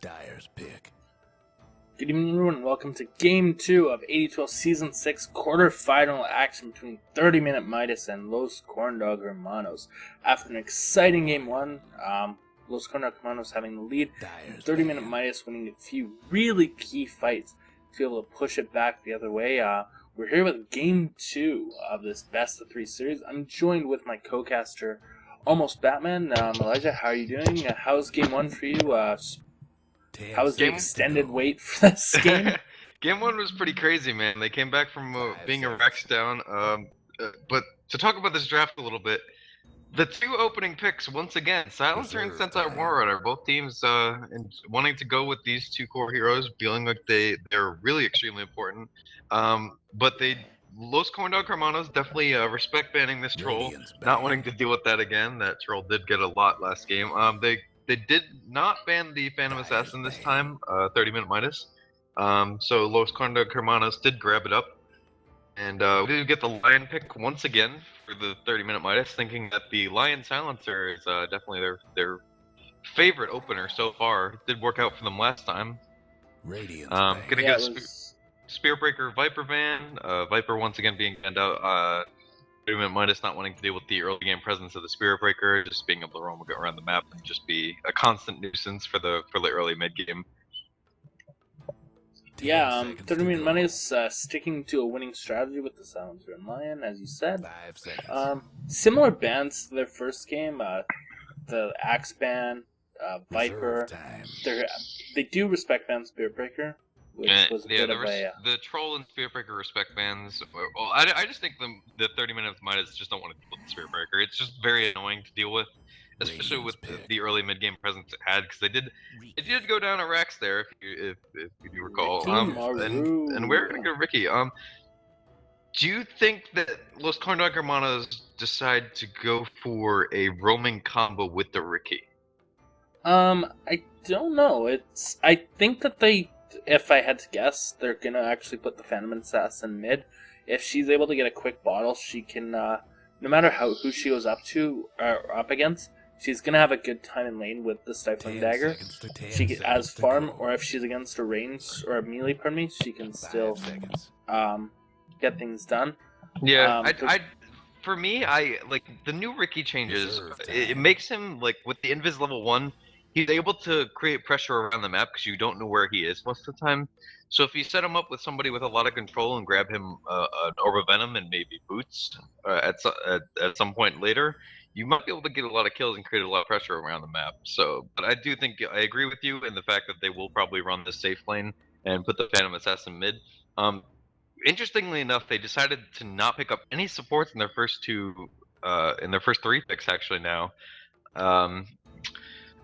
Dyer's pick. Good evening, everyone, and welcome to Game 2 of AD2L Season 6 quarterfinal action between 30-Minute Midas and Los Corndog Hermanos. After an exciting Game 1, Los Corndog Hermanos having the lead, 30-Minute Midas winning a few really key fights to be able to push it back the other way. We're here with Game 2 of this best-of-3 series. I'm joined with my co-caster, Almost Batman. Elijah, how are you doing? How's Game 1 for you? How was the extended wait for this game? Game 1 was pretty crazy, man. They came back from being a Rex down. But to talk about this draft a little bit, the two opening picks, once again, Silencer and Sentai Warrior, both teams wanting to go with these two core heroes, feeling like they're really extremely important. But Los Corndog Hermanos definitely respect banning this troll, not wanting to deal with that again. That troll did get a lot last game. They did not ban the Phantom Assassin this time, 30-Minute Midas. So Los Corndog Hermanos did grab it up. And we did get the Lion pick once again for the 30-Minute Midas, thinking that the Lion Silencer is definitely their favorite opener so far. It did work out for them last time. Gonna get Spearbreaker Viper ban. Viper once again being banned out. 30-Minute Midas not wanting to deal with the early game presence of the Spirit Breaker, just being able to roam around the map and just be a constant nuisance for the early mid game. Yeah, 30-Minute Midas sticking to a winning strategy with the Silencer and Lion, as you said. Similar bans to their first game, the Axe ban, Viper. They do respect ban Spirit Breaker. The Troll and Spirit Breaker respect bans. Well, I just think the 30-Minute Midas just don't want to deal with the Spirit Breaker. It's just very annoying to deal with, especially with the early mid game presence it had, because it did go down a Rex there, if you recall. And we're gonna go Ricky. Do you think that Los Corndog Hermanos decide to go for a roaming combo with the Ricky? I don't know. I think that if I had to guess, they're gonna actually put the Phantom Assassin mid. If she's able to get a quick bottle, she can, no matter who she goes up against, she's gonna have a good time in lane with the Stifling Dagger. She can, as farm, or if she's against a range or a melee, she can still get things done. Yeah, for me, I like the new Ricky changes. It makes him, like, with the Invis level 1. He's able to create pressure around the map because you don't know where he is most of the time. So if you set him up with somebody with a lot of control and grab him an Orb of Venom and maybe Boots at some point later, you might be able to get a lot of kills and create a lot of pressure around the map. So, but I do think I agree with you in the fact that they will probably run the safe lane and put the Phantom Assassin mid. Interestingly enough, they decided to not pick up any supports in their first three picks actually now.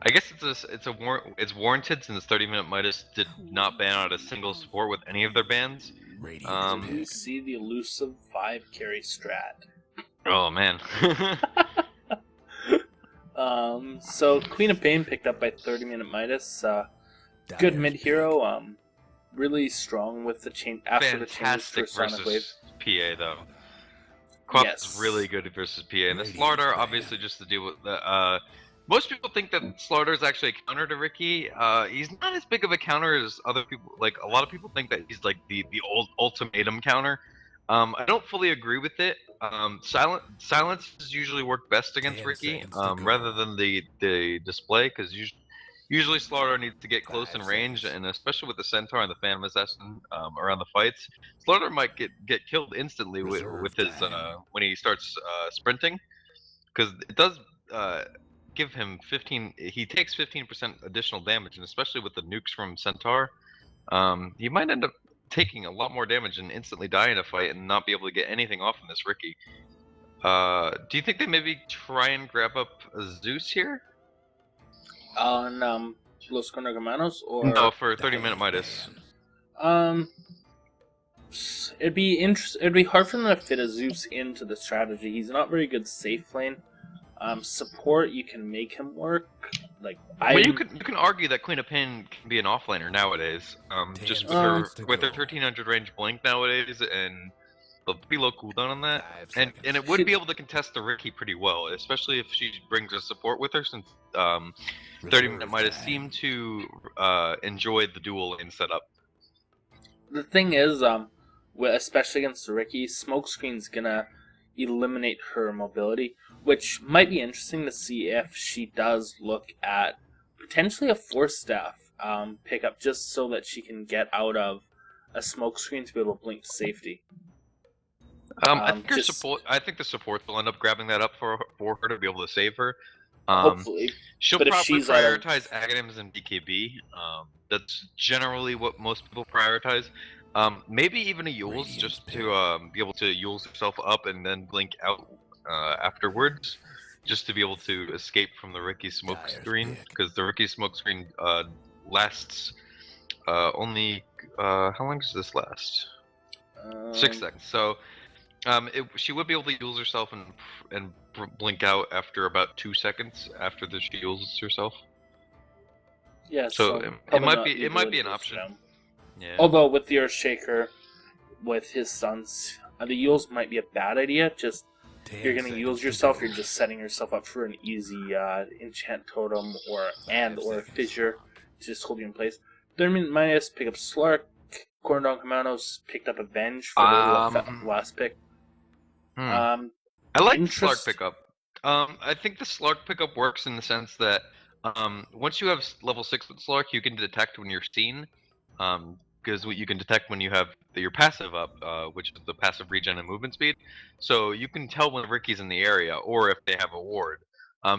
I guess it's warranted since 30-Minute Midas did not ban out a single support with any of their bans. We see the elusive 5 carry strat. Oh man. So Queen of Pain picked up by 30-Minute Midas. Good mid hero. Really strong with the change after the changes for Sonic Wave. PA though. Quap is really good versus PA, and the Slardar obviously just to deal with the. Most people think that Slardar is actually a counter to Ricky. He's not as big of a counter as other people. Like, a lot of people think that he's like the old ultimatum counter. I don't fully agree with it. Silences usually work best against Ricky, rather than the display, because usually Slardar needs to get close in range, and especially with the Centaur and the Phantom Assassin around the fights, Slardar might get killed instantly with his when he starts sprinting, because it does give him 15. He takes 15% additional damage, and especially with the nukes from Centaur, he might end up taking a lot more damage and instantly die in a fight and not be able to get anything off in this Ricky. Do you think they maybe try and grab up a Zeus here? On Los Corndog Hermanos, or no, for 30-Minute Midas. It'd be hard for them to fit a Zeus into the strategy. He's not very good safe lane. Support, you can make him work. You can argue that Queen of Pain can be an offlaner nowadays. Just with her 1300 range blink nowadays, and a pretty low cooldown on that, 5 and it would be able to contest the Ricky pretty well, especially if she brings a support with her, since 30-minute Midas seem to enjoy the dual lane setup. The thing is, especially against the Ricky, Smokescreen's gonna eliminate her mobility, which might be interesting to see if she does look at potentially a Force Staff pickup, just so that she can get out of a Smokescreen to be able to blink to safety. I think the supports will end up grabbing that up for her to be able to save her. Hopefully. She'll But if probably she's out of- prioritize Aghanims and BKB. That's generally what most people prioritize. Maybe even a Yules, just to be able to Yules herself up and then blink out afterwards, just to be able to escape from the Ricky smoke screen, because the Ricky smoke screen lasts only how long does this last? 6 seconds. So she would be able to Yules herself and blink out after about 2 seconds after she Yules herself. Yeah, so it might be an option. Yeah. Although with the Earthshaker, with his sons, the Yules might be a bad idea. Just you're gonna Yules yourself. You're just setting yourself up for an easy enchant totem or fissure to just hold you in place. 30-minute Midas pick up Slark. Corndog Hermanos picked up Avenge for the last pick. I like the Slark pickup. I think the Slark pickup works in the sense that once you have level 6 with Slark, you can detect when you're seen. Because you can detect when you have your passive up, which is the passive regen and movement speed. So you can tell when Ricky's in the area, or if they have a ward.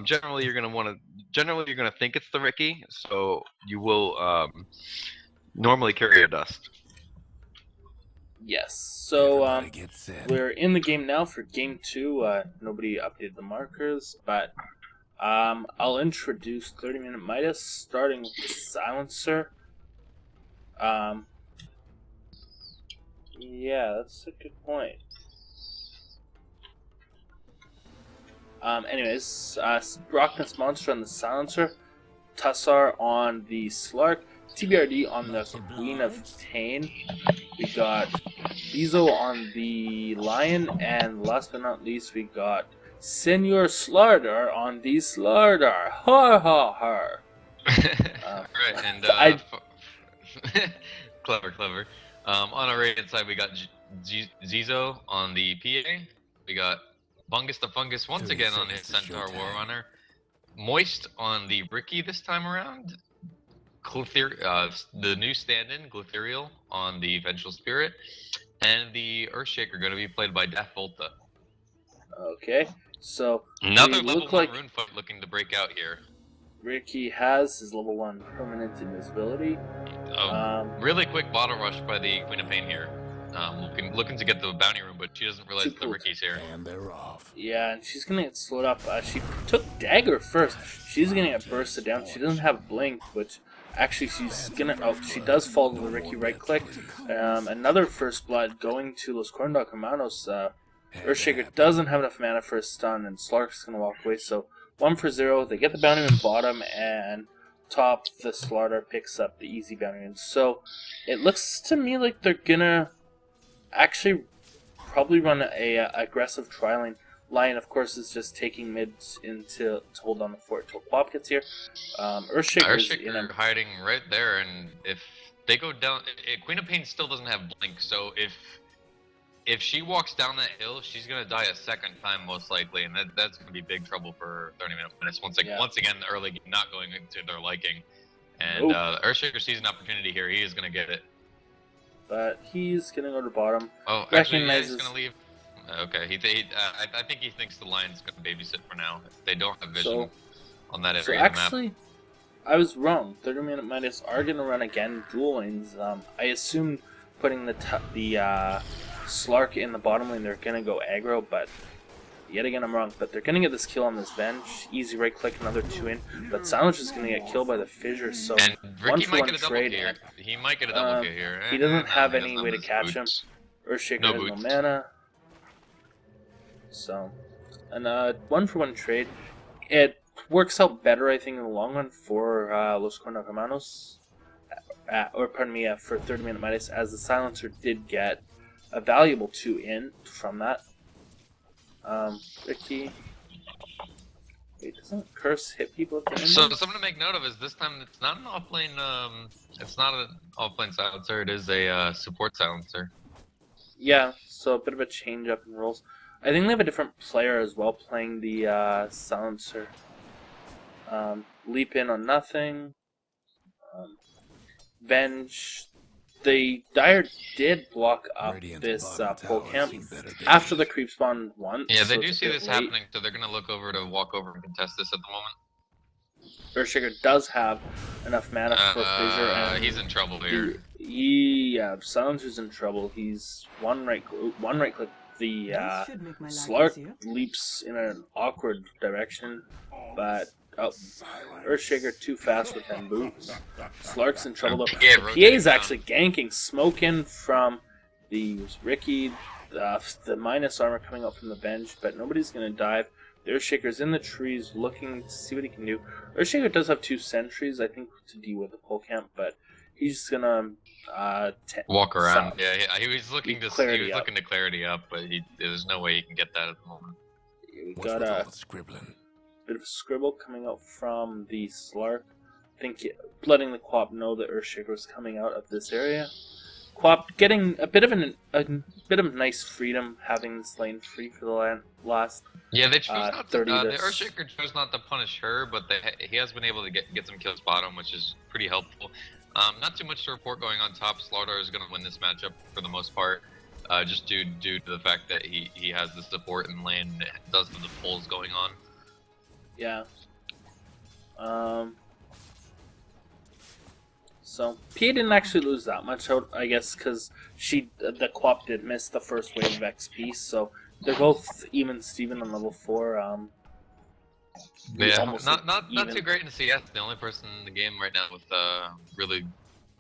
Generally, you're gonna think it's the Ricky, so you will normally carry a dust. Yes. So we're in the game now for game 2. Nobody updated the markers, but I'll introduce 30-minute Midas, starting with the Silencer. Yeah, that's a good point. Anyways, Rockness Monster on the Silencer, Tussar on the Slark, TBRD on the Queen of Tane. We got Bezo on the Lion, and last but not least, we got Senor Slardar on the Slardar. Ha ha ha. Right, and clever. On our rated side, we got Zizo on the PA. We got Fungus the Fungus once again on his Centaur Warrunner. Moist on the Ricky this time around. The new stand-in, Glutherial on the Vengeful Spirit. And the Earthshaker going to be played by Death Volta. Okay, so another level 1 Runefoot looking to break out here. Ricky has his level 1 permanent invisibility. Really quick bottle rush by the Queen of Pain here. Looking to get the bounty room, but she doesn't realize the Ricky's here. And they're off. Yeah, and she's gonna get slowed up. She took Dagger first. She's gonna get bursted down. She doesn't have Blink, which actually she's gonna. Oh, she does fall to the Ricky right click. Another First Blood going to Los Corndog Hermanos. Earthshaker doesn't have enough mana for a stun, and Slark's gonna walk away. So 1 for 0. They get the bounty in bottom, and top the Slardar picks up the easy bounty. And so it looks to me like they're gonna actually probably run a aggressive trialing. Lion, of course, is just taking mids to hold on the fort until Plop gets here. Earthshaker hiding right there, and if they go down, Queen of Pain still doesn't have Blink, so if she walks down that hill, she's gonna die a second time most likely, and that's gonna be big trouble for 30-minute Midas. Once again, the early game not going into their liking, and Earthshaker sees an opportunity here. He is gonna get it. But he's gonna go to bottom. Oh, actually, yeah, he's gonna leave. Okay, I think he thinks the Lion's gonna babysit for now. If they don't have vision on that area of the map. I was wrong. 30-minute Midas are gonna run again dual lanes. I assumed putting the Slark in the bottom lane, they're gonna go aggro, but yet again I'm wrong. But they're gonna get this kill on this Venge. Easy right click, another 2 in. But Silence is gonna get killed by the Fissure. So and Ricky might get a double trade. Here. He might get a double kill here. He doesn't have any way to catch him. Earthshaker has no mana. So, and 1-for-1 trade. It works out better, I think, in the long run for Los Corndog Hermanos. For 30-minute Midas, as the Silencer did get a valuable 2 in from that. Ricky. Wait, doesn't Curse hit people at the end? So something to make note of is this time it's not an offlane. It's not an offlane silencer. It is a support silencer. Yeah, so a bit of a change up in roles. I think they have a different player as well playing the silencer. Leap in on nothing. Venge. The Dire did block up this pole camp after the creep spawned once. Yeah, they so do see this late. happening, so they're gonna look over to walk over and contest this at the moment. Earthshaker does have enough mana for Fissure, and he's in trouble here. Silencer's in trouble. He's one right click. The Slark leaps in an awkward direction, but Earthshaker too fast with them boots. Slark's in trouble though. PA is actually ganking smoke in from the Ricky. The Midas armor coming up from the bench, but nobody's gonna dive. The Earthshaker's in the trees looking to see what he can do. Earthshaker does have 2 sentries, I think, to deal with the pole camp, but he's just gonna walk around. south. Yeah, he was looking to clarity up, but there's no way he can get that at the moment. We got a bit of a scribble coming out from the Slark. I think letting the Quap know that Earthshaker was coming out of this area. Quap getting a bit of nice freedom, having this lane free for the last. Yeah, they chose not to. 30 The Earthshaker chose not to punish her, but he has been able to get some kills bottom, which is pretty helpful. Not too much to report going on top. Slardar is going to win this matchup for the most part, just due to the fact that he has the support in lane and does have the pulls going on. Yeah. So PA didn't actually lose that much out, I guess, because the Quap did miss the first wave of XP, so they're both even Steven on level 4. Yeah, not too great in CS. The only person in the game right now with really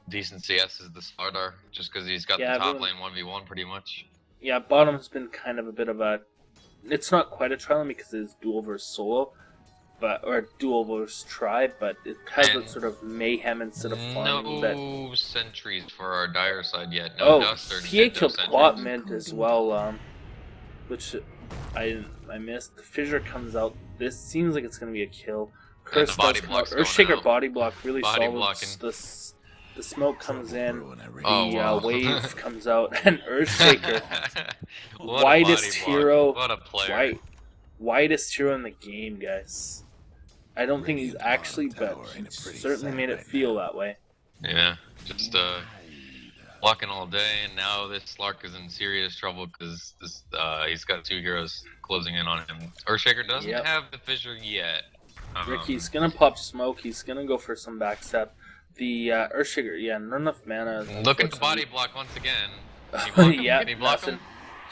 decent CS is the Slardar, just because he's got the top lane 1v1 pretty much. Yeah, bottom's been kind of a bit of a. It's not quite a trial because it's duel versus solo, or duel versus tribe, but it has that sort of mayhem instead of fun. No sentries for our Dire side yet. No dust or PA killed Quap mid as well, which I missed. The Fissure comes out. This seems like it's going to be a kill. Curse does come out. Earthshaker body block really solid. The smoke comes in. The wave comes out. And Earthshaker, widest hero. What a player. Widest hero in the game, guys. I don't think he's actually, but he certainly made it feel that way. Yeah, just blocking all day, and now this Slark is in serious trouble because he's got 2 heroes closing in on him. Earthshaker doesn't have the Fissure yet. Ricky's gonna pop smoke. He's gonna go for some backstab. The Earthshaker, not enough mana. Look at the body block once again.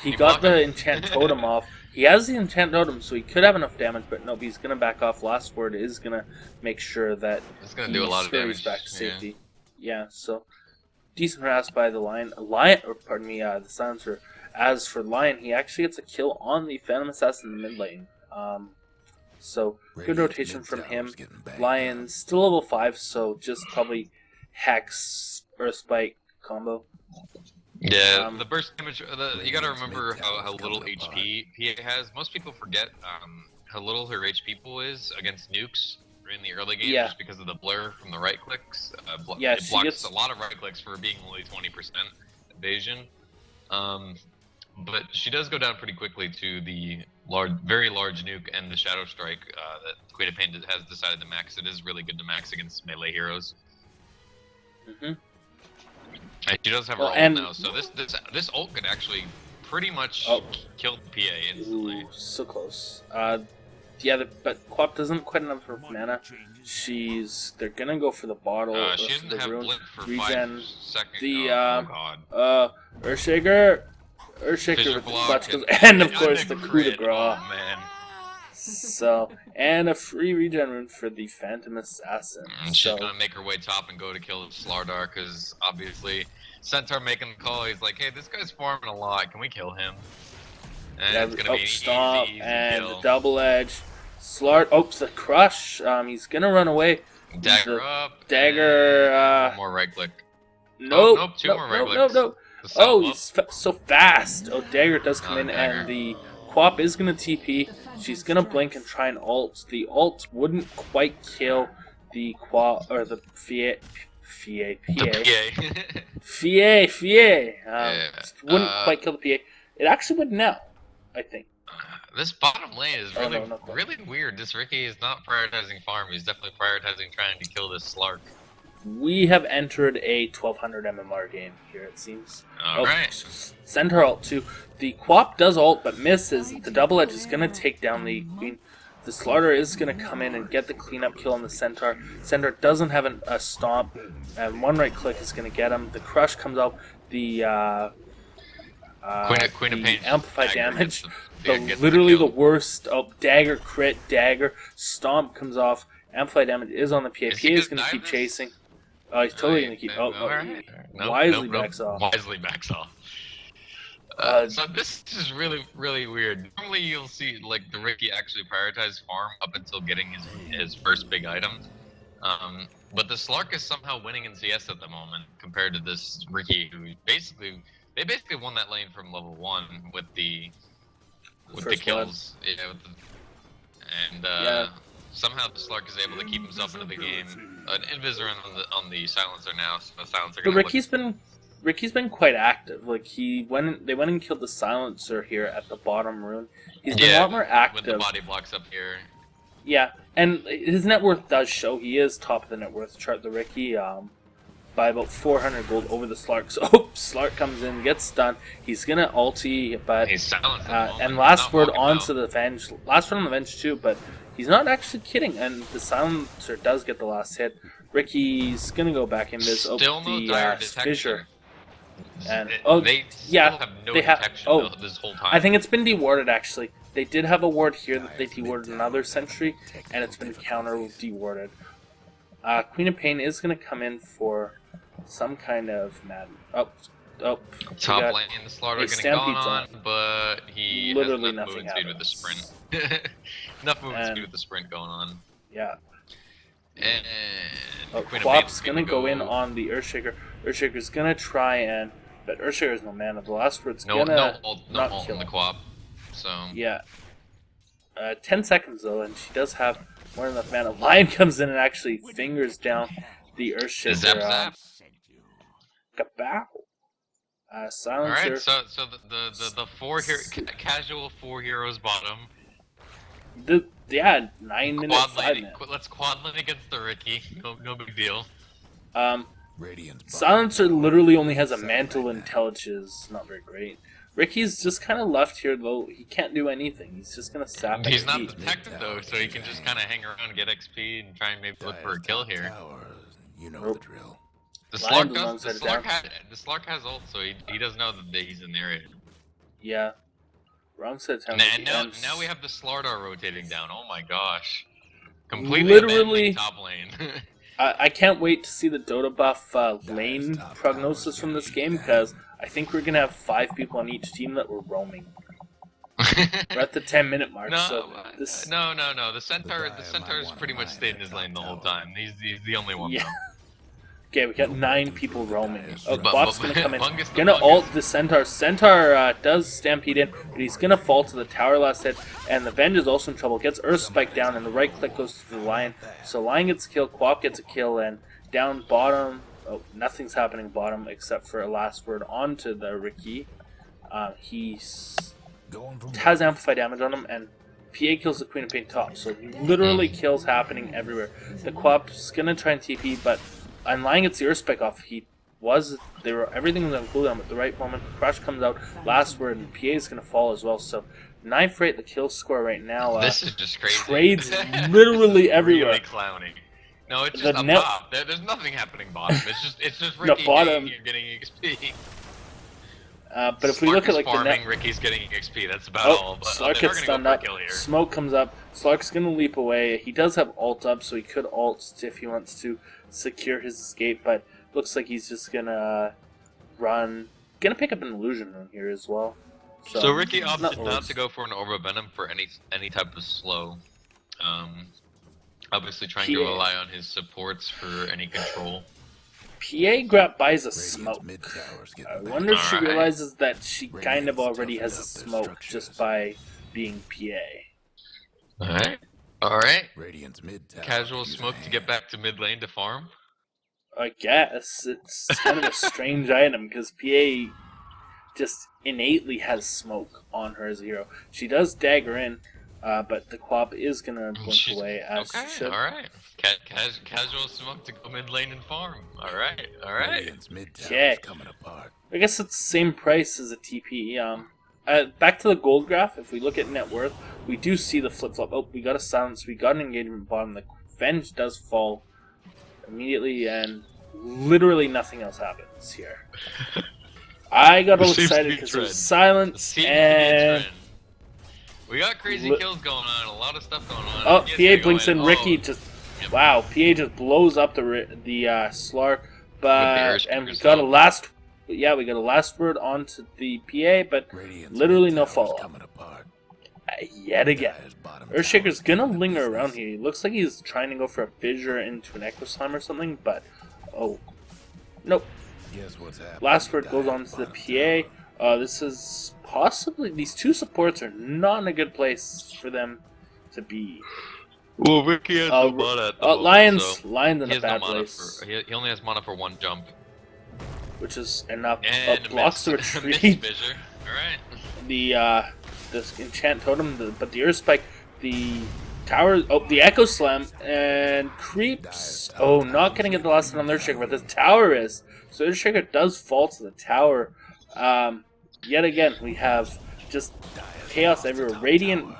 He got the enchant totem off. He has the enchant totem, so he could have enough damage, but nope, he's gonna back off. Last word is gonna make sure that it's gonna do a lot of damage. Back to safety. Yeah, so decent harass by the the silencer. As for Lion, he actually gets a kill on the Phantom Assassin in the mid lane. So good rotation from him. Lion's still level 5, so just probably Hex Earth Spike combo. Yeah, the burst damage. You gotta remember how little HP PA has. Most people forget how little her HP pool is against nukes in the early game, just because of the blur from the right clicks. It blocks a lot of right clicks for being only 20% evasion. But she does go down pretty quickly to the very large nuke and the Shadow Strike that Queen of Pain has decided to max. It is really good to max against melee heroes. And she does have her ult now, so this ult could actually pretty much kill the PA instantly. Ooh, so close. But Quap doesn't quite enough for mana. They're gonna go for the bottle. She doesn't have blink for regen. 5 seconds. Earthshaker with the clutch goes, and of course the coup de grace. Oh, man. So, and a free regen rune for the Phantom Assassin. She's gonna make her way top and go to kill Slardar, because obviously Centaur making the call. He's like, hey, this guy's farming a lot. Can we kill him? And it's gonna be stomp easy and kill. the double edge. The crush. He's gonna run away. Dagger up. Dagger. One more right click. Nope. Two more right clicks. Oh, he's so fast. Oh, Dagger does come in, and the Quap is going to TP. She's going to blink and try and ult. The ult wouldn't quite kill the Quap, or the Fie. Wouldn't quite kill the PA. It actually would now, I think. This bottom lane is really weird. This Ricky is not prioritizing farm. He's definitely prioritizing trying to kill this Slark. We have entered a 1200 MMR game here, it seems. Alright. Send her ult too. The Quap does ult, but misses. The double edge is going to take down the Queen. The Slaughter is going to come in and get the cleanup kill on the Centaur. Centaur doesn't have a stomp, and one right click is going to get him. The Crush comes out. The Queen of Pain amplified damage. Literally the worst. Oh, Dagger, crit, Dagger. Stomp comes off. Amplified damage is on the PA. PA is going to keep chasing. Oh, he's totally going to keep... Wisely backs off. Wisely backs off. So this is really, really weird. Normally you'll see like the Ricky actually prioritize farm up until getting his first big item. But the Slark is somehow winning in CS at the moment compared to this Ricky, who basically won that lane from level 1 with the kills. Somehow the Slark is able to keep himself into the game. An Invisor on the Silencer now, so the Silencer. But Ricky's been quite active. Like they went and killed the Silencer here at the bottom rune. He's been a lot more active. With the body blocks up here. Yeah, and his net worth does show. He is top of the net worth chart, the Ricky, by about 400 gold over the Slark. So Slark comes in, gets stunned. He's gonna ulti, but he's silenced and last word onto the Venge. Last word on the Venge too, but he's not actually kidding. And the Silencer does get the last hit. Ricky's gonna go back in this. Still no dire detection. Fissure. And they have no detection this whole time. I think it's been dewarded actually. They did have a ward here that they dewarded another sentry, and it's been counter dewarded. Queen of Pain is going to come in for some kind of mad. Top lane, the Slaughter getting gone on, but he literally has enough nothing movement speed with the sprint. Enough movement speed with the sprint going on. Yeah. And Quap's gonna go in on the Earthshaker. Earthshaker's gonna try and, but Earthshaker's no mana. The last word's no ult on the Quap. So yeah, 10 seconds though, and she does have more than enough mana. Lion comes in and actually fingers down the Earthshaker. Zap. Kabow. Silencer. All right, so the casual 4 heroes bottom. 9 minutes, 5 minutes. Let's quad lane against the Ricky. No big deal. Silencer literally only has a mantle intelligence, not very great. Ricky's just kind of left here though. He can't do anything. He's just gonna sap. He's not detected though, so he can just kind of hang around, get XP, and try and maybe look for a kill here. You know the drill. The Slark has ult, so he does know that he's in the area. Yeah. Wrong side of town. And now we have the Slardar rotating down. Oh my gosh. Completely literally top lane. I can't wait to see the Dota buff lane prognosis from this game, because I think we're gonna have 5 people on each team that were roaming. We're at the 10-minute mark. No, so no. The Centaur's pretty much stayed in his lane the whole time. He's the only one. Yeah. Okay, we got 9 people roaming. Oh, But Bot's gonna come in. Gonna ult the Centaur. Centaur does stampede in, but he's gonna fall to the tower last hit. And the Venge is also in trouble. Gets Earth Spike down, and the right click goes to the Lion. So Lion gets a kill, Quap gets a kill, and down bottom. Oh, nothing's happening bottom except for a last word onto the Ricky. He has amplified damage on him, and PA kills the Queen of Pain top. So literally kills happening everywhere. The Quap's gonna try and TP, but and Lion gets the Earth Spike off. Everything was on cooldown at the right moment. Crush comes out, last word, and PA is gonna fall as well. So 9 for 8, the kill score right now. This is just crazy. Trades literally everywhere. Really clowning. No, it's just up top. There's nothing happening bottom. It's just Ricky getting XP. But if we look at like farming, Ricky's getting XP. That's about all. But Slark gets stunned up. Smoke comes up. Slark's gonna leap away. He does have ult up, so he could ult if he wants to secure his escape. But looks like he's just gonna run. Gonna pick up an illusion rune here as well. So Ricky opted not to go for an Orb of Venom for any type of slow. Obviously trying to rely on his supports for any control. buys a Radiant's smoke. mid-tower's I getting wonder if bad. she Alright. realizes that she kind of Radiant's already has toughened a up their smoke just structures. by being PA. Alright. Alright. Radiant's mid-tower Casual could use a smoke to get hand. back to mid lane to farm. I guess it's kind of a strange item because PA just innately has smoke on her as a hero. She does dagger in, but the Quap is gonna blink She's- away as okay, she should. alright. Casual smoke to go mid lane and farm. Alright, alright. Radiant's mid-tower's Okay. coming apart. I guess it's the same price as a TP. Back to the gold graph. If we look at net worth, we do see the flip flop. Oh, we got a silence. We got an engagement bottom. The Venge does fall immediately, and literally nothing else happens here. I got all There seems to excited be because there was trend. silence, Seems to be a and trend. We got crazy Li- kills going on, a lot of stuff going on. oh, Yes, PA they're blinks in. going- Ricky oh, just yep. wow. PA just blows up the Slark, but Earthshaker and we got a itself. last. Yeah, we got a last word onto the PA, but Radiant's literally no mid-tower's follow-up. coming apart. Yet again. Dire's bottom Earthshaker's tower's gonna getting the linger business. around here. He looks like he's trying to go for a fissure into an Echo Slam or something, but oh, nope. Guess what's happening? Last word goes on Dire's to the bottom PA. tower. This is possibly these two supports are not in a good place for them to be. Well, Ricky has Uh, no mana at the moment, Lions so in he a has no bad mana place, for. He only has mana for one jump. which is enough. And Blocks the miss retreat. fissure. Alright. The enchant totem, but the Earth Spike, the tower, the Echo Slam, and creeps. Oh, not gonna get the last hit on the Earthshaker, but the tower is. So Earthshaker does fall to the tower. Yet again, we have just chaos everywhere. Radiant.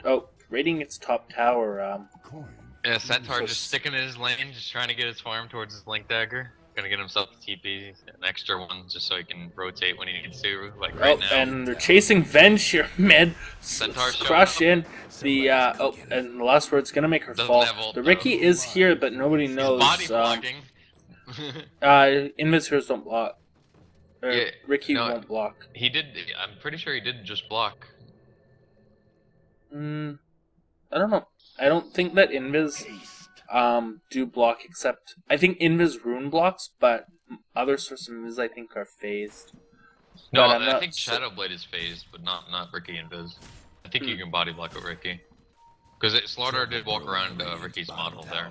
Oh, Radiant gets top tower. Yeah, Centaur So just sticking in his lane, just trying to get his farm towards his Link Dagger. Gonna get himself a TP, an extra one, just so he can rotate when he needs to, like right now. And they're chasing Venge here mid. Centaur showing Crush up. in. The and the last word's gonna make her Doesn't fall. have ult, The though. Ricky is here, but nobody He's knows. body blocking. Invis heroes don't block. Yeah, Ricky no. won't block. He did. I'm pretty sure he did just block. I don't know. I don't think that Invis do block, except I think Invis rune blocks, but other sorts of Invis I think are phased. No, But I'm I not think so- Shadowblade is phased, but not Ricky and Viz. I think you Hmm. can body block with Ricky. Because Slaughter did walk around Ricky's model there.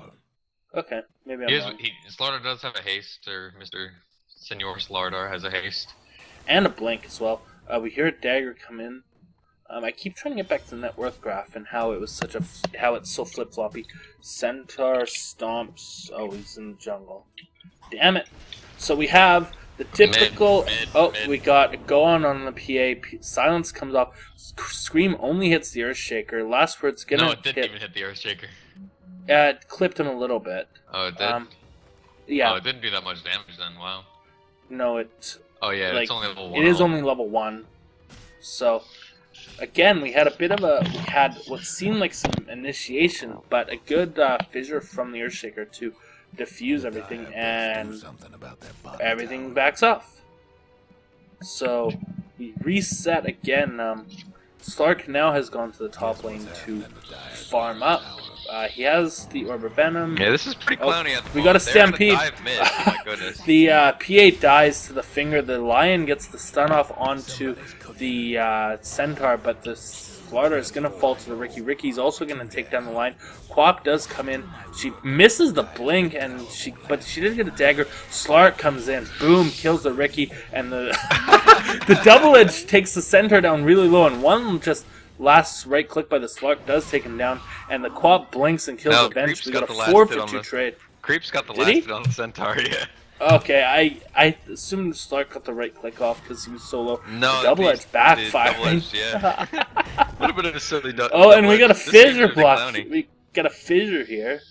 Okay, maybe I'm wrong. Slaughter does have a haste, or Mr. Senor Slaughter has a haste. And a blink as well. We hear a dagger come in. I keep trying to get back to the net worth graph and how it was how it's so flip floppy. Centaur stomps. Oh, he's in the jungle. Damn it! So we have the typical. Mid. We got a go on the PA. Silence comes off. Scream only hits the Earthshaker. Last word's gonna No, it didn't hit. even hit the Earthshaker. It clipped him a little bit. Oh, it did? Yeah. Oh, it didn't do that much damage then, wow. No, it. Oh yeah, Like, it's only level 1. It is only level 1. So, again, we had we had what seemed like some initiation, but a good fissure from the Earthshaker to diffuse everything, and everything backs off. So, we reset again. Slark now has gone to the top lane to farm up. He has the Orb of Venom. Yeah, this is pretty clowny at the we got a moment. There's the stampede. dive mid, oh my goodness. The PA dies to the finger. The Lion gets the stun off onto the Centaur, but the Slaughter is going to fall to the Ricky. Ricky's also going to take down the line. Quap does come in. She misses the blink, but she did get a dagger. Slark comes in. Boom, kills the Ricky, and the the double edge takes the Centaur down really low, and one just last right click by the Slark does take him down, and the Quap blinks and kills No, the bench. Creep's We got got the a last 4 hit for on 2 the- trade. Creep's got the Did last he? hit on the Centaur, yeah. Okay, I assumed Slark got the right click off because he was so low. No, the double edge the backfiring. double-edged, yeah. A little bit of a silly Oh, and we got a double-edged. This seems fissure really block. clowny. We got a fissure here,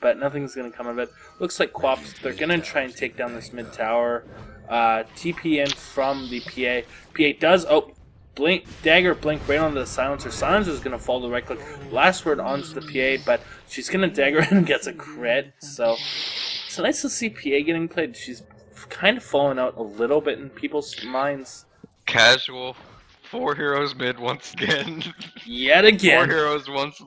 but nothing's gonna come of it. Looks like Quaps. They're gonna try and take down this mid tower. TP in from the PA. PA does. Oh, blink dagger blink right onto the silencer. Silencer is gonna fall to right click. Last word onto the PA, but she's gonna dagger in and gets a crit. So it's nice to see PA getting played. She's kind of fallen out a little bit in people's minds. Casual. 4 heroes mid once again. Yet 4 again. heroes once.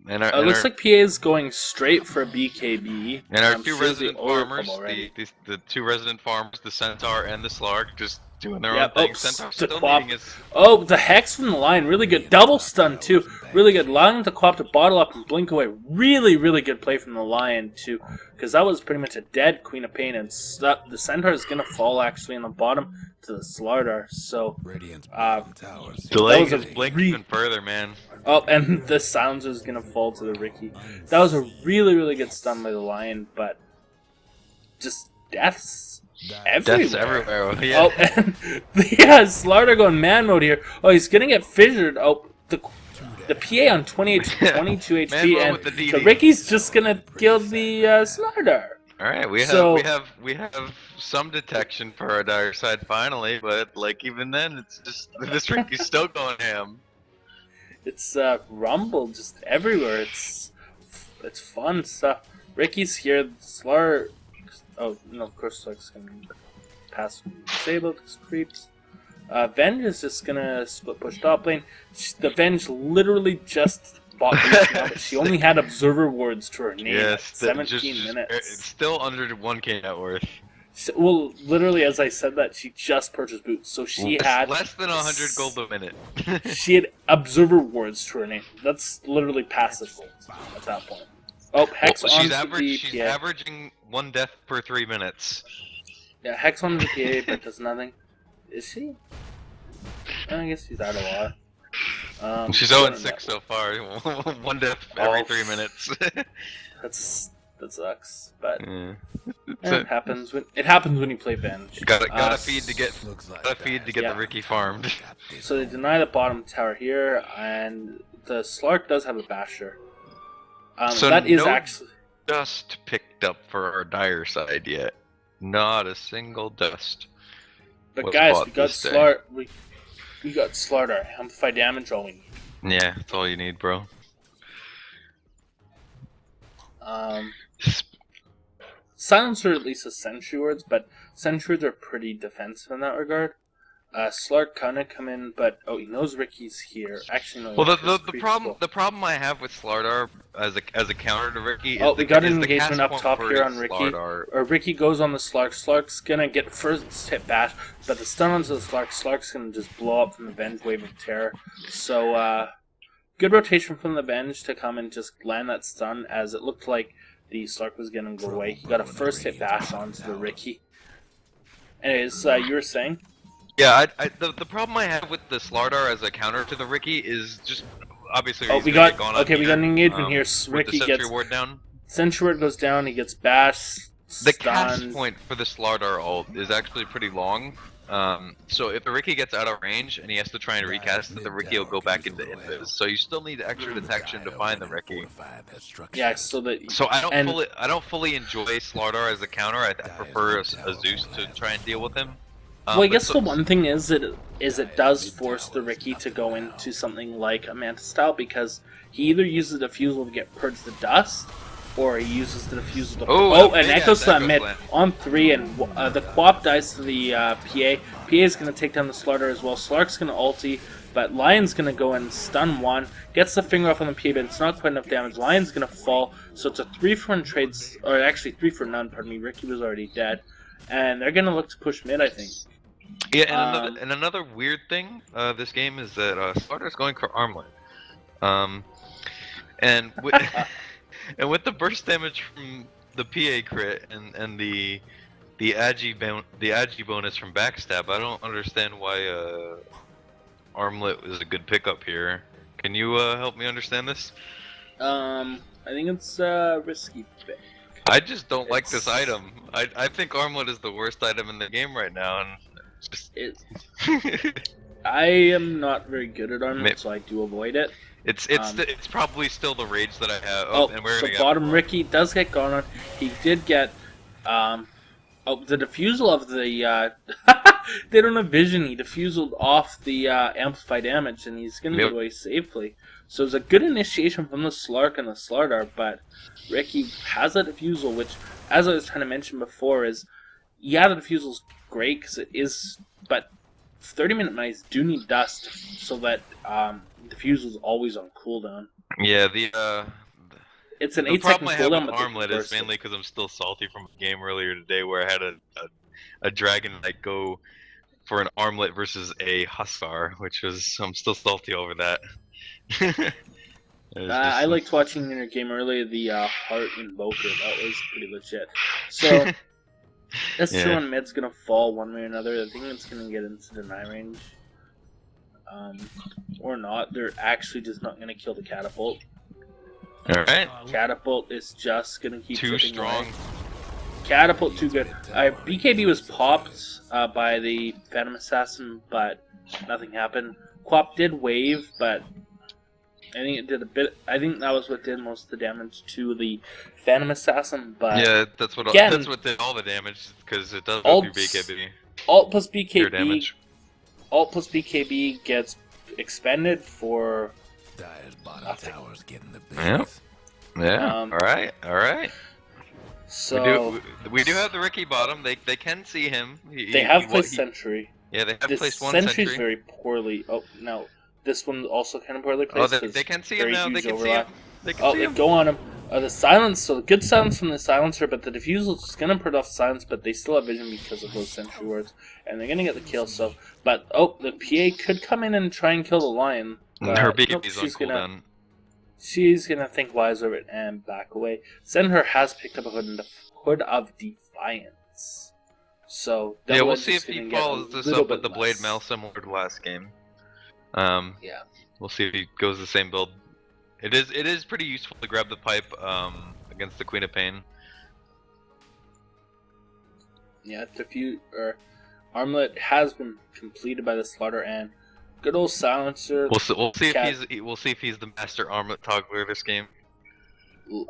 And It looks like PA is going straight for a BKB. and our I'm two sure the resident oil farmers, club already. the two resident farmers, the Centaur and the Slark, just doing their Yep. own thing. Oh, Centaur the still Quap. needing his. Oh, the Hex from the line. Really good. Double stun, too. Really good. Allowing the Quap to bottle up and blink away. Really, really good play from the Lion, too. Because that was pretty much a dead Queen of Pain. And the Centaur is going to fall, actually, on the bottom to the Slardar. So, Radiant's bottom towers. Delaying was a his blink re- even further, man. oh, and the Silencer is going to fall to the Ricky. That was a really, really good stun by the Lion, but just deaths everywhere. Death's everywhere. Yeah. Oh, and yeah, Slardar going man mode here. Oh, he's gonna get fissured. Oh, the PA on 22 HP, Man mode and with the DD. so Ricky's just gonna kill the Slardar. All right, we have some detection for our dire side finally, but like even then, it's just this Ricky's still going ham. It's rumble just everywhere. It's fun stuff. Ricky's here. Slardar. Oh no, of course, Slark's gonna pass disabled because creeps. Venge is just gonna split push top lane. The Venge literally just bought boost now, but she only had observer wards to her name at 17 minutes. It's still under 1k net worth. Well, literally, as I said that, she just purchased boots, so she had less than 100 gold a minute. she had observer wards to her name. That's literally passive gold at that point. Oh, Hex well, on she's averaging 1 death per 3 minutes. Yeah, Hex on the PA, but does nothing. Is she? I guess she's out a lot. She's 0-6 so far. 1 death every 3 minutes. That sucks, but Yeah. it happens when you play Venge. Gotta feed to get yeah. the Ricky farmed. So they deny the bottom tower here, and the Slark does have a basher. So that is no actually dust picked up for our dire side yet. Not a single dust. But was guys, bought we got this day. Slardar. We got Slardar. Amplify damage all we need. Yeah, that's all you need, bro. Silencer at least has Sentry Wards, but Sentry Wards are pretty defensive in that regard. Slark kinda come in, but he knows Ricky's here. Actually, no. Well, Ricky's the pretty problem slow. the problem I have with Slardar as a counter to Ricky Oh, is we got an is the engagement cast up point top for here on Ricky. Slardar. Or Ricky goes on the Slark. Slark's gonna get first hit bash, but the stun onto the Slark. Slark's gonna just blow up from the Venge Wave of Terror. So, good rotation from the Venge to come and just land that stun, as it looked like the Slark was gonna go away. He got a first hit bash onto the Ricky. Anyways, you were saying? Yeah, the problem I have with the Slardar as a counter to the Ricky is just obviously. Oh, he's we gonna got get gone on we got an engagement here. with Ricky the Sentry gets ward down. Sentry Ward goes down. He gets bashed. The cast Stunned. point for the Slardar ult is actually pretty long. So if the Ricky gets out of range and he has to try and recast it, the Ricky will go back into invis. So you still need extra detection to find the Ricky. Yeah, so that. So I and- don't fully enjoy Slardar as a counter. I prefer a Zeus to try and deal with him. Well, I guess the one thing is it does force the Ricky to go into something like a Manta style, because he either uses the Diffusal to get purge the dust, or he uses the Diffusal to... Oh, and yeah, Echo Slam Echo mid Slam. on 3, and the Quap dies to the PA. PA is going to take down the Slardar as well. Slark's going to ulti, but Lion's going to go and stun 1, gets the finger off on the PA, but it's not quite enough damage. Lion's going to fall, so it's a 3-for-1 trade, or actually 3-for-none, pardon me. Ricky was already dead. And they're going to look to push mid, I think. Yeah, and another weird thing this game is that Slardar's going for armlet. And with, and with the burst damage from the PA crit and the agi bonus from backstab, I don't understand why armlet is a good pickup here. Can you help me understand this? I think it's a risky pick. I just don't like this item. I think armlet is the worst item in the game right now, and I am not very good at armlet, so I do avoid it. It's probably still the rage that I have. And we're so gonna bottom Ricky does get gone on. He did get the diffusal of the they don't have vision. He diffuseled off the amplify damage, and he's gonna get away safely. So it's a good initiation from the Slark and the Slardar, but Ricky has a diffusal, which, as I was trying to mention before, is the diffusal's great because it is, but 30-minute mice do need dust so that diffusal's always on cooldown. Yeah, It's an the 8-second problem I have with cooldown, but they Armlet is burst it. mainly because I'm still salty from a game earlier today where I had a Dragon Knight go for an Armlet versus a Hussar, which was I'm still salty over that. It was I just liked watching in your game earlier the Heart Invoker. That was pretty legit. So, S2 yeah. on mid's gonna fall one way or another. I think it's gonna get into deny range. Or not. They're actually just not gonna kill the Catapult. Alright. Catapult is just gonna keep Too chipping strong. away. Catapult too good. BKB was popped by the Phantom Assassin, but nothing happened. Quap did wave, but I think it did a bit. I think that was what did most of the damage to the Phantom Assassin. But Yeah, that's what again, that's what did all the damage because it does go through BKB. Alt plus Pure BKB. damage. Alt plus BKB gets expended for Dyer's bottom nothing. tower's getting the Yeah. business. Yeah. Alright. So We do have the Ricky bottom. They can see him. they have placed Sentry. Yeah, they have This placed one Sentry's sentry. very poorly. Oh no, this one also kind of poorly Oh, placed. they can see him very now. They huge can overlap. see him. They can Oh, see they him. go on him. The silence, so good silence from the silencer, but the diffusel's just gonna put off silence, but they still have vision because of those sentry wards, and they're gonna get the kill. So, but the PA could come in and try and kill the lion. Her but nope, BKB's on cooldown. she's gonna think wise of it and back away. Senher has picked up a hood of defiance. So Yeah, we'll Double-Edge see is if he gonna get follows a this little up with bit the Blade less. Mail similar to last game. Yeah. We'll see if he goes the same build. It is pretty useful to grab the pipe against the Queen of Pain. Yeah, Armlet has been completed by the slaughter, and good old silencer. We'll see Cat- if he's the master armlet toggler this game.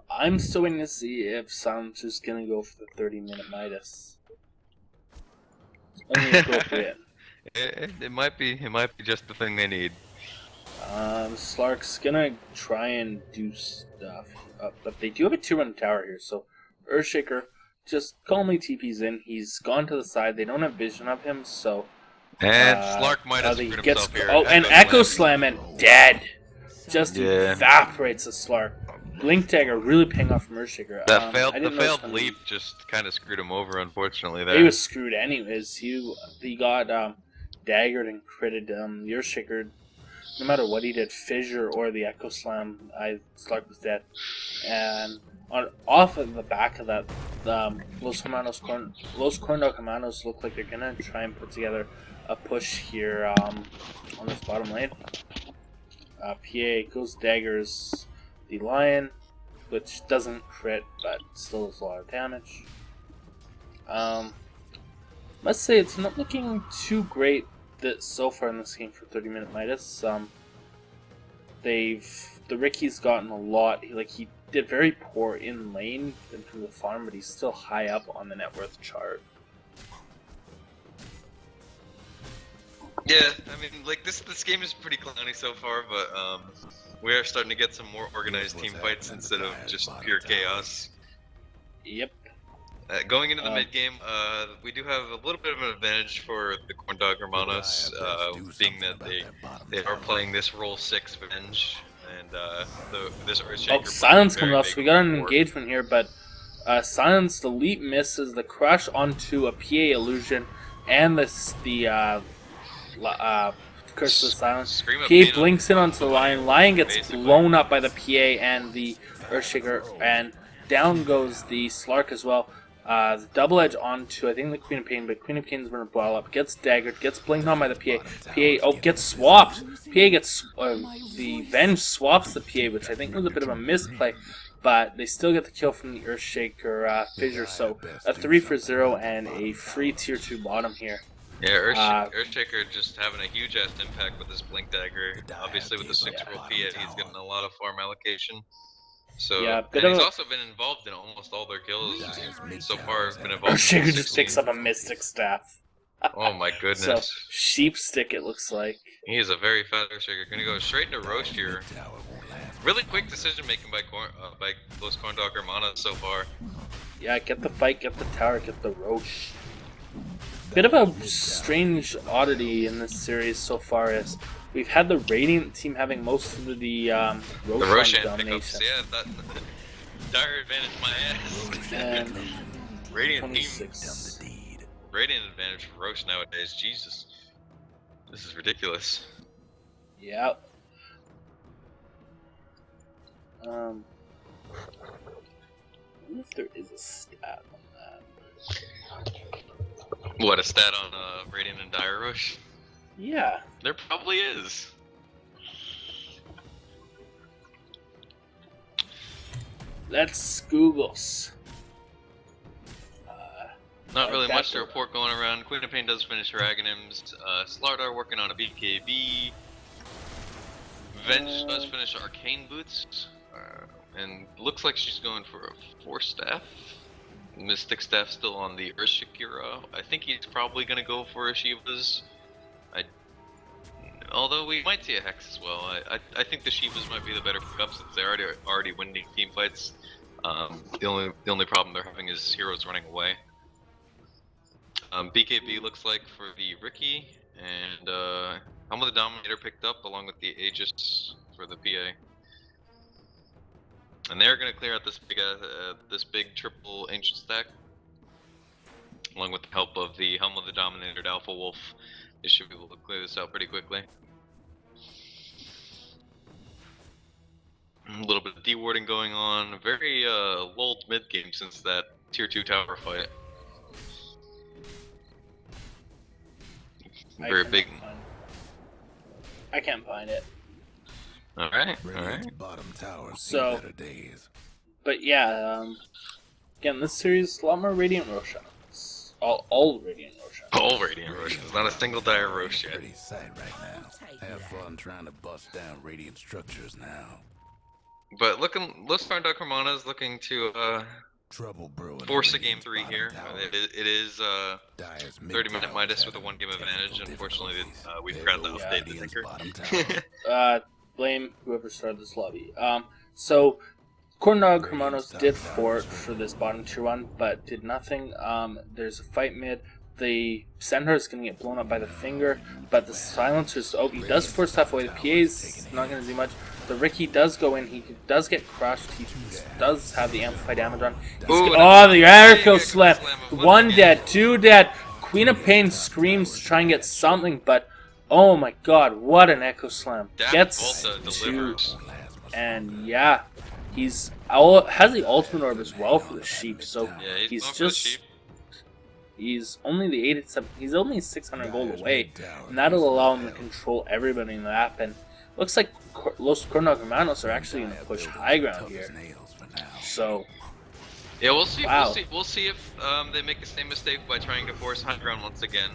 I'm still waiting to see if silencer's gonna go for the 30-minute Midas. Only appropriate. It might be just the thing they need. Slark's gonna try and do stuff, but they do have a 2-run tower here, so Earthshaker just calmly TP's in. He's gone to the side. They don't have vision of him, so. And Slark might have he screwed gets himself here. and Echo Slam and dead. Just Yeah. evaporates the Slark. Blink Dagger really paying off from Earthshaker. That I failed didn't know failed some- leap just kind of screwed him over, unfortunately. There. He was screwed anyways. He got daggered and critted. Earthshaker, no matter what he did, Fissure or the Echo Slam, Slark was dead. And off of the back of that, Los Corndog Hermanos look like they're gonna try and put together a push here on this bottom lane. PA goes daggers the lion, which doesn't crit, but still does a lot of damage. Let's say it's not looking too great so far in this game for 30-minute Midas. The Ricky's gotten a lot. He did very poor in lane into the farm, but he's still high up on the net worth chart. Yeah, I mean, like this game is pretty clowny so far, but we are starting to get some more organized team fights instead of just pure chaos. Yep. Going into the mid game, we do have a little bit of an advantage for the Corndog Hermanos, being that they are playing this roll 6 Venge, and this Earthshaker. Silence coming off, so we got an engagement here, but Silence, the leap misses, the crush onto a PA illusion, and the Curse of the Silence. PA blinks in onto the Lion. Lion gets blown up by the PA and the Earthshaker, and down goes the Slark as well. The double edge onto, I think, the Queen of Pain, but Queen of Pain's gonna ball up, gets daggered, gets blinked on by the PA. Gets swapped. PA gets, the Venge swaps the PA, which I think was a bit of a misplay, but they still get the kill from the Earthshaker Fissure, so a 3-for-0 and a free tier 2 bottom here. Yeah, Earthshaker just having a huge ass impact with his Blink Dagger. Obviously, with the 6-roll PA, he's getting a lot of farm allocation. So, yeah, and he's also been involved in almost all their kills so far. Been involved. Earthshaker just picks up a Mystic Staff. Oh my goodness! So, sheep stick, it looks like. He is a very fat Earthshaker. Gonna go straight into Roche here. Really quick decision making by Los Corndog Hermanos so far. Yeah, get the fight, get the tower, get the Roche. Bit of a strange oddity in this series so far is we've had the Radiant team having most of the Roshan domination. Pickups, yeah, that dire advantage my ass. And Radiant 26. team, Radiant advantage for Roche nowadays. Jesus, this is ridiculous. Yeah. I wonder if there is a stat on that. What, a stat on Radiant and Dire Roche? Yeah. There probably is. Let's Googles. Not really much to That's- report going around. Queen of Pain does finish her Aghanims. Slardar working on a BKB. Venge does finish Arcane Boots. And looks like she's going for a 4-staff. Mystic Staff still on the Urshakira. I think he's probably going to go for a Shivas. Although we might see a Hex as well. I think the Shivas might be the better pickup since they're already winning team fights. The only problem they're having is heroes running away. BKB looks like for the Ricky, and Helm of the Dominator picked up along with the Aegis for the PA. And they're gonna clear out this big triple ancient stack, along with the help of the Helm of the Dominator to Alpha Wolf. They should be able to clear this out pretty quickly. A little bit of dewarding going on. A very lulled mid game since that tier 2 tower fight. Very big. I can't find it. Alright, Radiant's alright. bottom tower So- see better days. But yeah, again, this series a lot more Radiant Roshans. All Radiant Roshans. All Radiant Roche. There's not a single Dire Roche yet. Pretty sight right now. Have fun trying to bust down Radiant structures now. But Corndog Hermanos looking to Trouble brewing. force a in game Radiant's 3 bottom here. tower. It is Dire's mid 30-minute tower Midas is with a having 1-game advantage. technical Unfortunately, difficulties. we've There got to goes update the Radiant's ticker. bottom tower. Blame whoever started this lobby. So Corndog Hermanos did fort for this bottom tier 1, but did nothing. There's a fight mid. The center is going to get blown up by the finger, but the silencers. Oh, he does force stuff away. The PA's not going to do much. The Ricky does go in. He does get crushed. He does have the amplified damage on. Ooh, Oh, the Echo Echo Slam. Slam. One dead, 2 dead. Queen of Pain screams to try and get something, but oh my god, what an Echo Slam. That Gets also 2. delivers. And yeah, has the ultimate orb as well for the sheep. So Yeah, he's going for the just sheep. he's only the 87. He's only 600 gold Dire's away, mid tower and that'll is allow him to down. control everybody in the map. And looks like Los Corndog Hermanos are actually going to push high ground Tough as here. nails for now. So Yeah, we'll see. Wow. We'll see if they make the same mistake by trying to force high ground once again.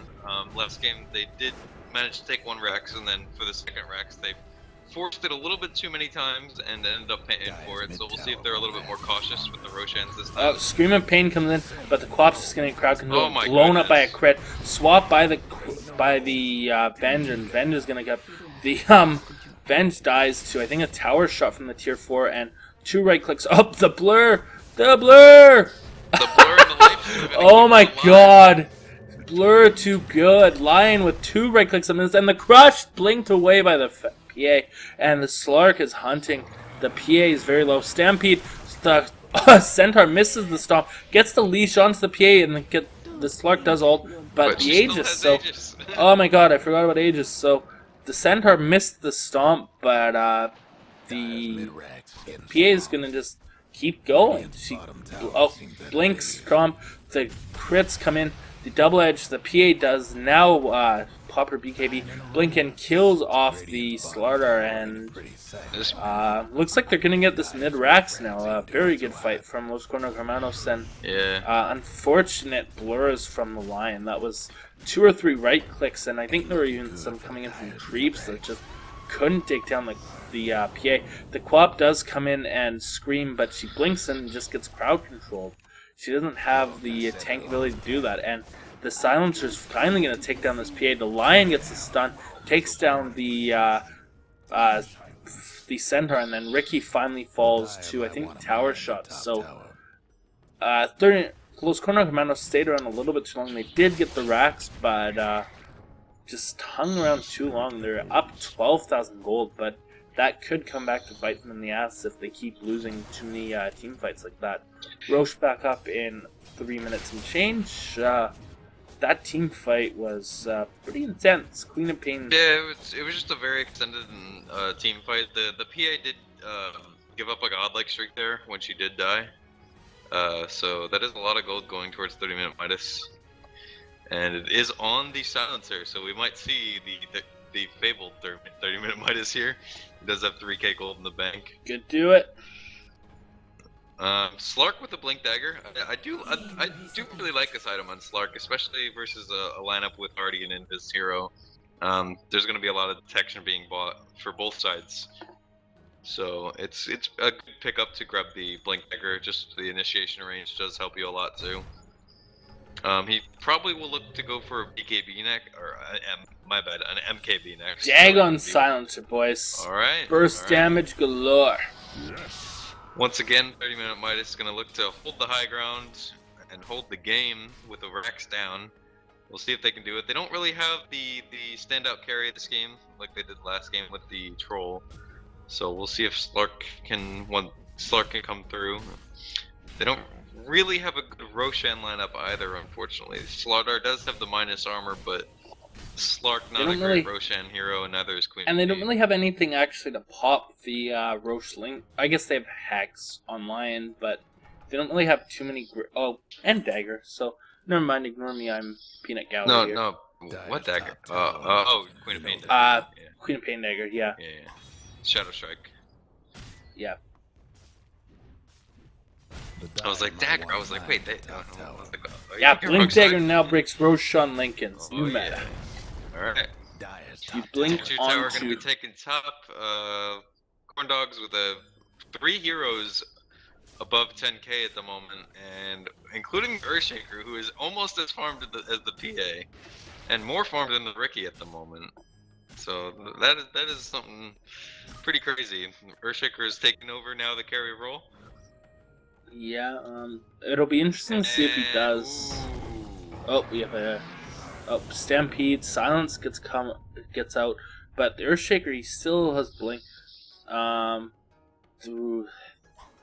Last game they did manage to take 1 Rex, and then for the second Rex they forced it a little bit too many times and ended up paying for it. So we'll see if they're a little bit more cautious with the Roshans this time. Scream of Pain comes in, but the Quap's just going to get crowd control, Oh my blown up by a goodness. crit, swap by the Venge, and Venge is going to get the Venge dies to I think a tower shot from the tier 4 and 2 right clicks up the blur. The blur and the life are gonna Oh keep my it alive. god. Blur too good. Lion with 2 right clicks on this, and the crush blinked away by the PA. And the Slark is hunting. The PA is very low. Stampede. The Centaur misses the stomp, gets the leash onto the PA, and the Slark does ult, but the she still Aegis. has So, Aegis. oh my god, I forgot about Aegis. So the Centaur missed the stomp, but Dire's the mid-racks getting PA is swamped. gonna just keep going. Radiant's She bottom tower oh seems better blinks, days. stomp. The crits come in. The double edge. The PA does now. Pop her BKB. Blinken kills off the Radiant's bottom Slardar, tower and pretty sight. This- looks like they're gonna get this mid racks now. Very good fight from Los Corndog Hermanos, and yeah. unfortunate blurs from the Lion. That was 2 or 3 right clicks, and I think there were even some coming in from creeps that just couldn't take down the PA. The Quap does come in and scream, but she blinks and just gets crowd controlled. She doesn't have the tank ability to do that, and the Silencer's finally going to take down this PA. The Lion gets a stun, takes down the Centaur, and then Ricky finally falls to, I think, tower shots. So Los Corndog Hermanos stayed around a little bit too long. They did get the racks, but just hung around too long. They're up 12,000 gold, but that could come back to bite them in the ass if they keep losing too many team fights like that. Roche back up in 3 minutes and change. That team fight was pretty intense. Queen of Pain. Yeah, it was just a very extended team fight. The PA did give up a godlike streak there when she did die. So that is a lot of gold going towards 30-minute Midas. And it is on the silencer, so we might see the fabled 30-minute Midas here. It does have 3k gold in the bank. Good do it. Slark with the Blink Dagger. I do really like this item on Slark, especially versus a lineup with Guardian and his hero. There's going to be a lot of detection being bought for both sides. So it's a good pickup to grab the Blink Dagger. Just the initiation range does help you a lot too. He probably will look to go for a BKB neck, or an MKB next. Dagon Silencer, boys. Alright. Burst damage galore. Once again, 30-minute Midas is going to look to hold the high ground and hold the game with the racks down. We'll see if they can do it. They don't really have the standout carry of this game like they did last game with the Troll. So we'll see if Slark can come through. They don't really have a good Roshan lineup either, unfortunately. Slardar does have the minus armor, but Slark not a great Roshan hero, and neither is Queen. And they don't really have anything actually to pop the Roche Link. I guess they have Hex online, but they don't really have too many. And Dagger. So never mind. Ignore me. I'm Peanut Gallery. No. What Dagger? Queen of Pain. Dagger. Yeah. Queen of Pain Dagger. Yeah. Yeah. Shadow Strike. Yeah. I was like, Dagger. I was like, wait. Yeah, Blink Dagger now breaks Roshan Lincoln's new meta. Alright. You blink Tier tower onto... going to be taking top. Corndogs with 3 heroes above 10k at the moment, and including Earthshaker, who is almost as farmed as the PA, and more farmed than the Ricky at the moment. So that is something pretty crazy. Earthshaker is taking over now the carry role. Yeah, it'll be interesting to see if he does. Oh, we have a Stampede. Silence gets out, but the Earthshaker, he still has Blink. Through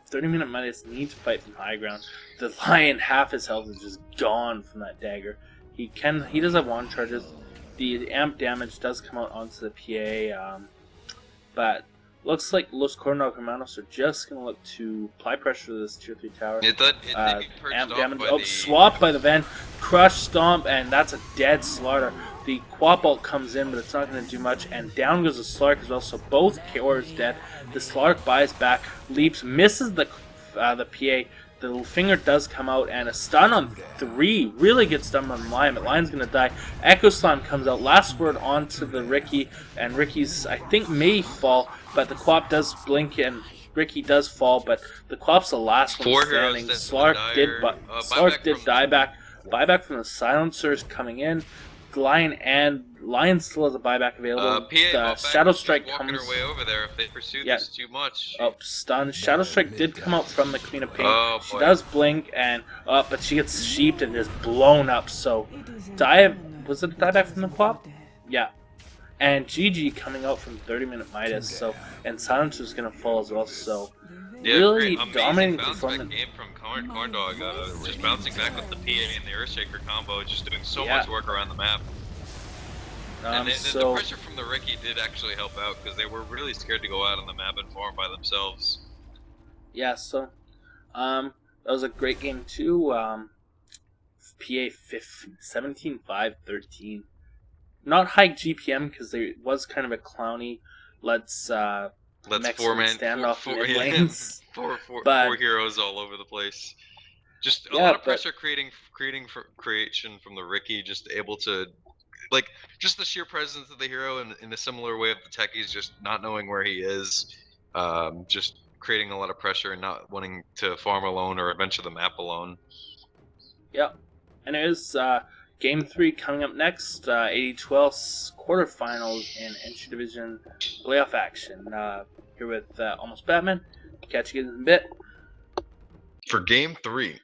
30-minute Midas needs to fight from high ground. The Lion, half his health is just gone from that dagger. He does have wand charges. The amp damage does come out onto the PA, but looks like Los Corndog Hermanos are just going to look to apply pressure to this tier 3 tower. Amp damage. Swap by the Ven. Crush, Stomp, and that's a dead Slaughter. The Quap ult comes in, but it's not going to do much, and down goes the Slark as well, so both KORs dead. The Slark buys back, leaps, misses the PA. The little finger does come out, and a stun on 3. Really good stun on Lion, but Lion's going to die. Echo Slam comes out. Last word onto the Ricky, and Ricky's, I think, may fall, but the Quap does blink, and Ricky does fall, but the Quap's the last one standing. Slark did die back. Buyback from the Silencers coming in. Lion still has a buyback available. Shadow Strike comes way over there if they pursue this too much. Stun. Shadow Strike did come out from the Queen of Pain. She does blink, and but she gets sheeped and just blown up. So, was it a dieback from the Quap? Yeah. And GG coming out from 30-minute Midas. So, and Silencer's gonna fall as well. So, really dominating performance. Game from Corndog, just bouncing back with the PA and the Earthshaker combo, just doing so much work around the map. And the pressure from the Ricky did actually help out, because they were really scared to go out on the map and farm by themselves. Yeah, so that was a great game too. PA 17-5-13. Not high GPM because there was kind of a clowny let's 4-man standoff mid lanes. Four heroes all over the place. Just a lot of pressure creation from the Ricky, just able to, like, just the sheer presence of the hero in a similar way of the techies, just not knowing where he is, just creating a lot of pressure and not wanting to farm alone or adventure the map alone. Yep. And it is Game 3 coming up next. AD2L quarterfinals in entry division playoff action. Here with Almost Batman. Catch you guys in a bit. For Game 3.